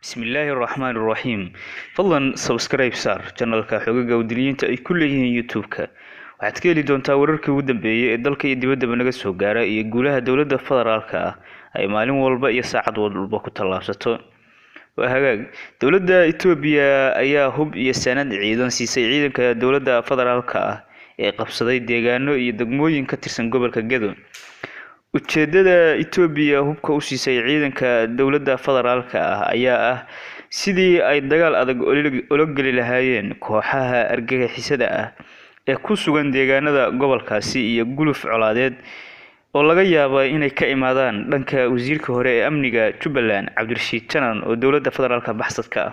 Bismillaahi Raxmaani Raxiim. Fadlan subscribe saar channelka Xogaga Wadaniyiinta ay ku leeyihiin YouTube-ka. Waxaad ka heli doontaa wararkii ugu dambeeyay ee dalka iyo dibadda naga soo gaara iyo guulaha dowladda federaalka ah ay maalin walba iyo saacad walba ku tallaabsato. Waa hagaag. Dowladda Itoobiya ayaa hub iyo sanad ciidan siisay ciidanka dowladda federaalka ah ee qabsaday deegaano iyo degmooyin ka tirsan gobolka Gedo. Ujeedada Itoobiya hubka u siisay ciidanka dowladda federaalka ah ayaa ah sidii ay dagaal adag ula gali lahaayeen kooxaha argagixisada ah ee ku sugan deegaanada gobolkaasi iyo guluf colaadeed oo laga yaabo inay ka imaadaan dhanka wasiirka hore ee amniga Jubbaland Cabdirashiid Janan oo dowladda federaalka baxsadka ah.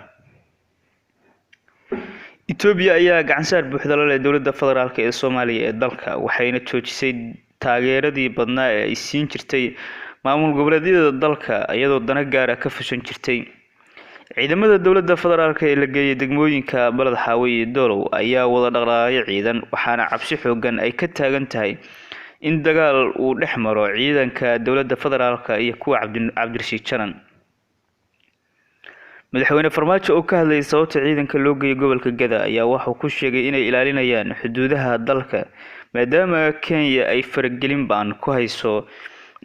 Itoobiya ayaa gacan saar buuxda la leh dowladda federaalka ee Soomaaliya ee dalka waxayna joojisay taageeradii badnaa ee ay siin jirtay maamul goboleedyada dalka iyadoo dana gaar ah ka fushan jirtay. Ciidamada dowladda federaalka ee la geeyay degmooyinka Balad Xaawe iyo Doolow ayaa wada dhaqaaqay ciidan waxaana cabsi xoogan ay ka taagan tahay in dagaal uu dhex maro ciidanka dowladda federaalka iyo kuwa Cabdirashiid Janan. Madaxweyne Farmaajo oo ka hadlayay sababta ciidanka loo geeyay gobolka Gedo ayaa waxa uu ku sheegay inay ilaalinayaan xuduudaha dalka maadaama Kenya ay faragelin baan ku hayso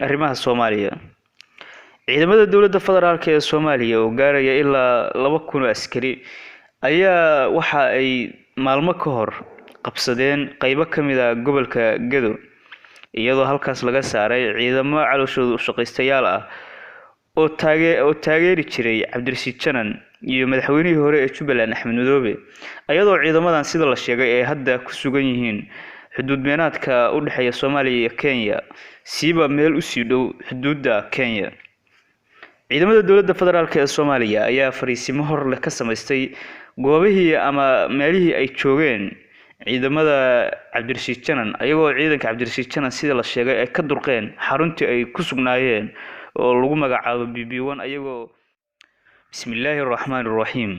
arrimaha Soomaaliya. Ciidamada dowladda federaalka ee Soomaaliya oo gaaraya ilaa 2,000 askari ayaa waxa ay maalmo ka hor qabsadeen qaybo ka mid ah gobolka Gedo iyadoo halkaas laga saaray ciidamo calooshooda u shaqaystayaal ah oo taageeri jiray Cabdirashiid Janan iyo madaxweynihii hore ee Jubbaland Axmed Madoobe iyadoo ciidamadan sida la sheegay ay hadda ku sugan yihiin xuduud beenaadka u dhaxeeya Soomaaliya iyo Kenya siiba meel u sii dhow xuduudda Kenya. Ciidamada dowladda federaalka ee Soomaaliya ayaa fariisimo hor leh ka samaystay goobihii ama meelihii ay joogeen ciidamada Cabdirashiid Janan ayagoo ciidanka Cabdirashiid Janan sida la sheegay ay ka durqeen xaruntii ay ku sugnaayeen oo lagu magacaabo BB1 ayagoo Bismillaahi Raxmaani Raxiim.